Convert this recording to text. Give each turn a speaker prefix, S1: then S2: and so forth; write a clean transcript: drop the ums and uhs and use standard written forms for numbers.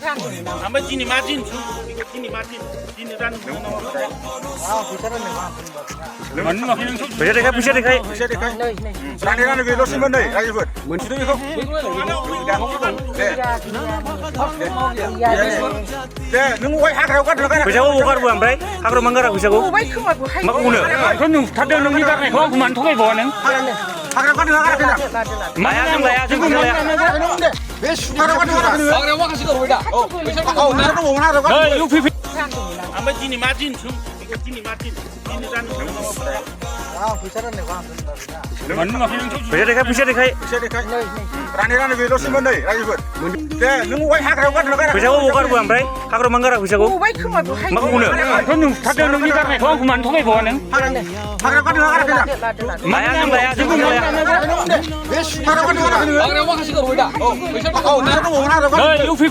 S1: ओमफ्राय दिनै मा दिन दिनै मा दिन दिनै राननो
S2: फैसा देखाय
S3: फैसा देखाय रानो बेल'सैमोन नै रायजोफोर मोनथिदों बेखौ दे नों बहाय हाग्रायाव गारदों
S2: फैसाखौ बबाव गारबोआ ओमफ्राय हाग्रायाव मानो गारा फैसाखौ मा बुंनो
S1: बेखौ नुथारदों नोंनि गारनायखौ आंखौ मानो थगायबावा नों
S3: हाग्रायाव गारदों गाराखै
S2: लाया जों लाया जों फैसा लाया
S3: बे हाग्रायाव गारदों
S4: हाग्रायाव माखासे गारबाय दा औ फैसा
S3: दंबावोमोन हाग्रायाव
S1: ओमफ्राय दिनै मा दिन दिनै मा दिन दिनै राननो
S3: फैसा राननायखौ आं
S2: फैसा देखाय
S3: रानो बेल'सैमोन नै रायजोफोर दे नों बहाय हाग्रायाव गारदों
S2: फैसाखौ बबाव गारबोआ ओमफ्राय हाग्रायाव मानो गारा फैसाखौ मा बुंनो
S1: बेखौ नुथारदों नोंनि गारनायखौ आंखौ मानो थगायबावा नों
S3: हाग्रायाव गारदों गाराखै
S2: लाया जों लाया जों फैसा लाया
S3: बे हाग्रायाव गारदों
S4: हाग्रायाव माखासे गारबाय दा औ फैसा
S3: दंबावोमोन हाग्रायाव